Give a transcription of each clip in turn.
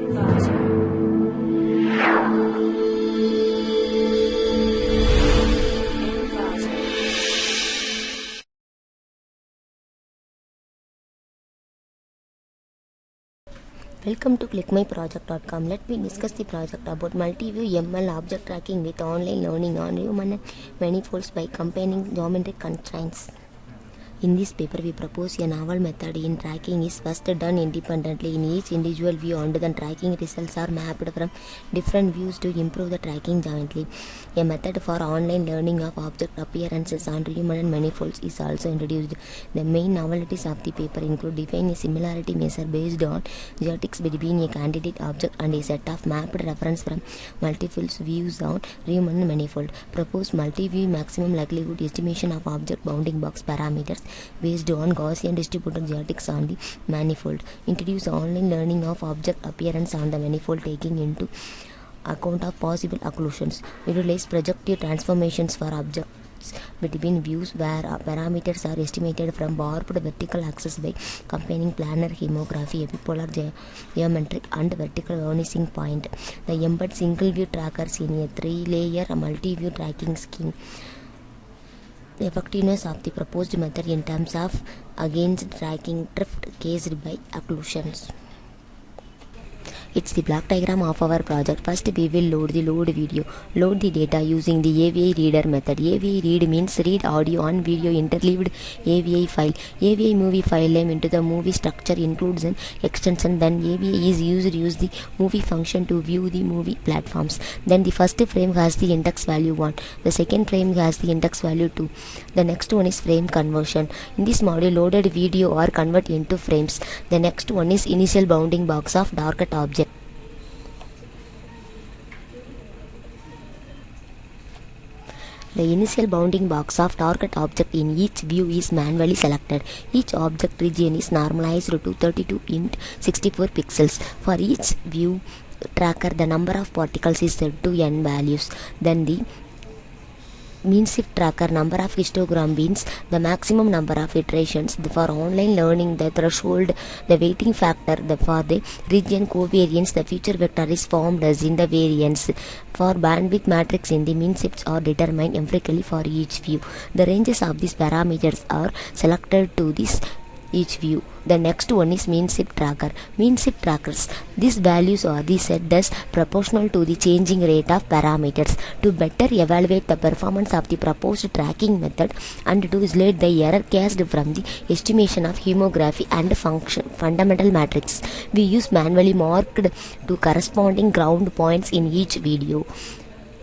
Welcome to clickmyproject.com. Let me discuss the project about multi-view ML object tracking with online learning on Riemannian manifolds by combining geometric constraints. In this paper, we propose a novel method in tracking is first done independently in each individual view, and then tracking results are mapped from different views to improve the tracking jointly. A method for online learning of object appearances on Riemannian manifolds is also introduced. The main novelties of the paper include defining a similarity measure based on geotics between a candidate object and a set of mapped reference from multiple views on Riemannian manifold, propose multi-view maximum likelihood estimation of object bounding box parameters based on Gaussian distributed geotics on the manifold, introduce online learning of object appearance on the manifold taking into account of possible occlusions, utilize projective transformations for objects between views where parameters are estimated from warped vertical axis by combining planar homography, epipolar geometric and vertical vanishing point. The embed single view trackers in a 3-layer multi-view tracking scheme. The effectiveness of the proposed method in terms of against tracking drift caused by occlusions. It's the block diagram of our project. First, we will load the load the data using the AVI reader method. AVI read means read audio and video interleaved AVI file. AVI movie file name into the movie structure includes an extension. Then AVI is use the movie function to view the movie platforms. Then the first frame has the index value 1. The second frame has the index value 2. The next one is frame conversion. In this module, loaded video are converted into frames. The next one is initial bounding box of target object. The initial bounding box of target object in each view is manually selected. Each object region is normalized to 32 × 64 pixels. For each view tracker, the number of particles is set to n values. Then the mean shift tracker number of histogram means the maximum number of iterations. For online learning, the threshold, the weighting factor, for the region covariance, the future vector is formed as in the variance. For bandwidth matrix in the mean shifts are determined empirically for each view. The ranges of these parameters are selected to this each view. The next one is mean shift tracker. Mean shift trackers, these values are set as proportional to the changing rate of parameters. To better evaluate the performance of the proposed tracking method and to isolate the error caused from the estimation of homography and fundamental matrix, we use manually marked to corresponding ground points in each video.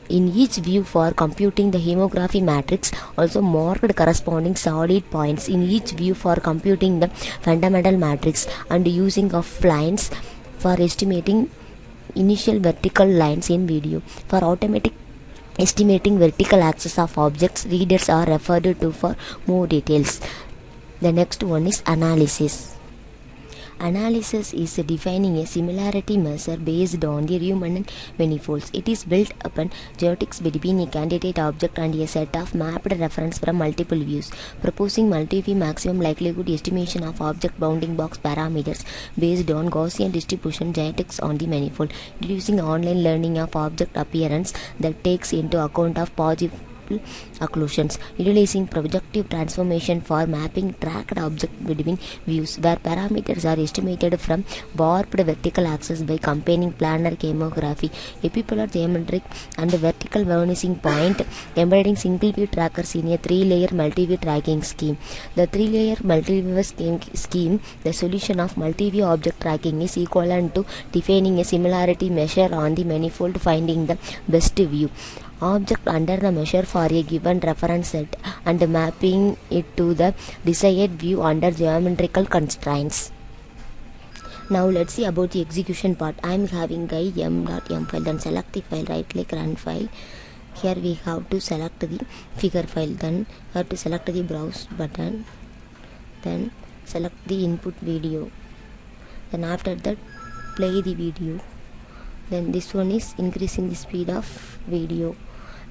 In each view for computing the homography matrix, also marked corresponding solid points in each view for computing the fundamental matrix and using of lines for estimating initial vertical lines in video. For automatic estimating vertical axis of objects, readers are referred to for more details. The next one is analysis. Analysis is defining a similarity measure based on the Riemannian manifolds. It is built upon geotics between a candidate object and a set of mapped reference from multiple views, proposing multi-view maximum likelihood estimation of object bounding box parameters based on Gaussian distribution geotics on the manifold, introducing online learning of object appearance that takes into account of positive occlusions, utilizing projective transformation for mapping tracked object between views where parameters are estimated from warped vertical axis by combining planar homography, epipolar geometric and vertical vanishing point, embedding single view trackers in a 3-layer multi-view tracking scheme. The 3-layer multi-view scheme, the solution of multi-view object tracking is equivalent to defining a similarity measure on the manifold, finding the best view object under the measure for a given reference set and mapping it to the desired view under geometrical constraints. Now let's see about the execution part. I am having a m.m file, then select the file, right click, run file. Here we have to select the figure file, then have to select the browse button, then select the input video, then after that play the video. Then this one is increasing the speed of video.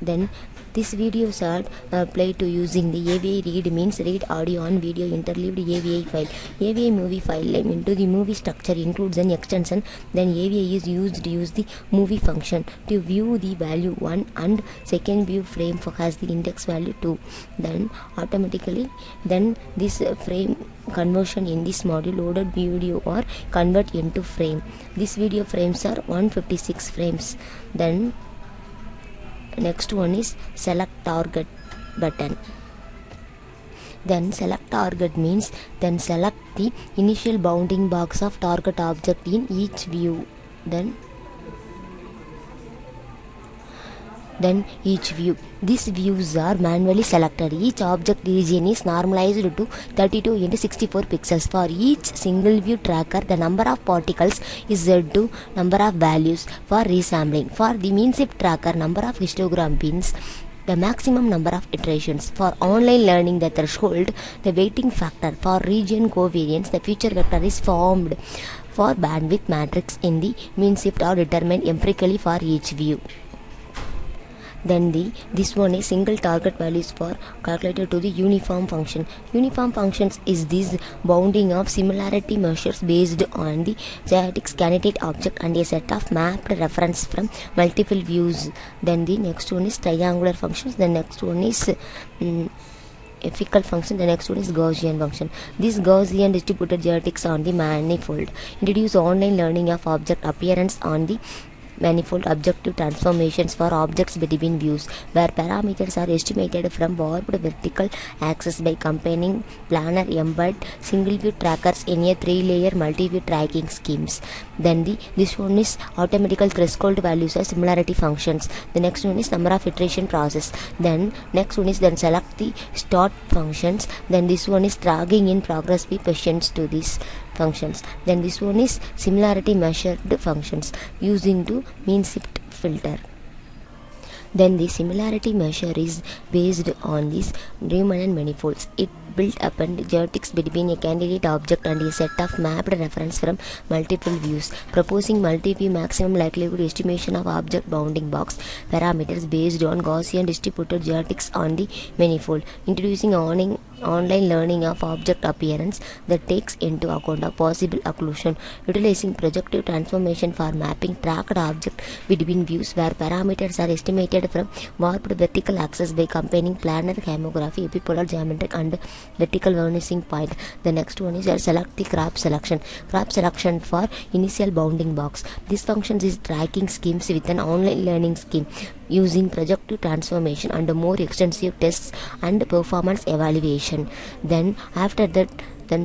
Then this videos are played to using the AVI read means read audio on video interleaved AVI file. AVI movie file name into the movie structure includes an extension. Then AVI is used to use the movie function to view the value 1 and second view frame has the index value 2. Then automatically this frame conversion in this module loaded video or convert into frame. These video frames are 156 frames. Then next one is select target button. Then select target means then select the initial bounding box of target object in each view. Then each view. These views are manually selected. Each object region is normalized to 32 into 64 pixels. For each single view tracker, the number of particles is set to number of values for resampling. For the mean shift tracker, number of histogram pins, the maximum number of iterations. For online learning, the threshold, the weighting factor. For region covariance, the feature vector is formed. For bandwidth matrix in the mean shift are determined empirically for each view. Then this one is single target values for calculated to the uniform function. Uniform functions is this bounding of similarity measures based on the geodetic candidate object and a set of mapped reference from multiple views. Then the next one is triangular functions. The next one is fickle function. The next one is Gaussian function. This Gaussian distributed geodetics on the manifold introduce online learning of object appearance on the manifold objective transformations for objects between views, where parameters are estimated from warped vertical axis by combining planar embed single view trackers in a 3-layer multi-view tracking schemes. Then this one is automatical threshold values as similarity functions. The next one is number of iteration process. Then next one is select the start functions. Then this one is dragging in progress questions to these functions. Then this one is similarity measured functions using to mean shift filter. Then the similarity measure is based on this Riemannian manifolds. It built upon geodetics between a candidate object and a set of mapped reference from multiple views, proposing multi-view maximum likelihood estimation of object bounding box parameters based on Gaussian distributed geodetics on the manifold, introducing online learning of object appearance that takes into account a possible occlusion, utilizing projective transformation for mapping tracked object between views, where parameters are estimated from warped vertical axis by combining planar homography, epipolar geometric and vertical vanishing point. The next one is select the crop selection. Crop selection for initial bounding box. This function is tracking schemes with an online learning scheme using projective transformation and more extensive tests and performance evaluation. Then after that,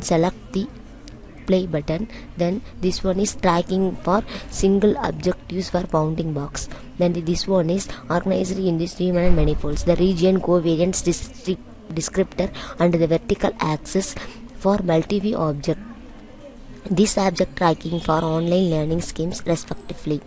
select the play button. Then this one is tracking for single objectives for bounding box. Then this one is organized in this Riemannian manifolds. The region covariance descriptor and the vertical axis for multi-view object. This object tracking for online learning schemes respectively.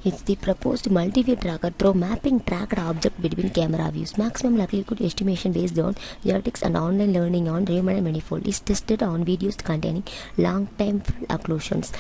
It's the proposed multi-view tracker through mapping tracked object between camera views. Maximum likelihood estimation based on geodetics and online learning on Riemannian manifold is tested on videos containing long-time occlusions.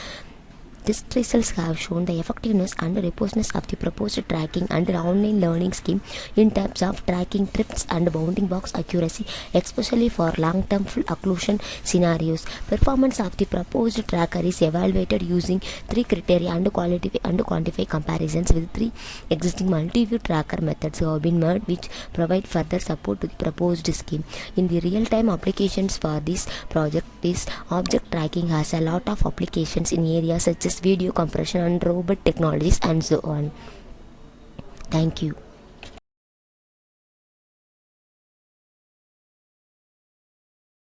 These results have shown the effectiveness and robustness of the proposed tracking and online learning scheme in terms of tracking drifts and bounding box accuracy, especially for long-term full occlusion scenarios. Performance of the proposed tracker is evaluated using 3 criteria and quantify comparisons with 3 existing multi-view tracker methods have been made, which provide further support to the proposed scheme. In the real-time applications for this project, this object tracking has a lot of applications in areas such as video compression and robot technologies and so on. Thank you.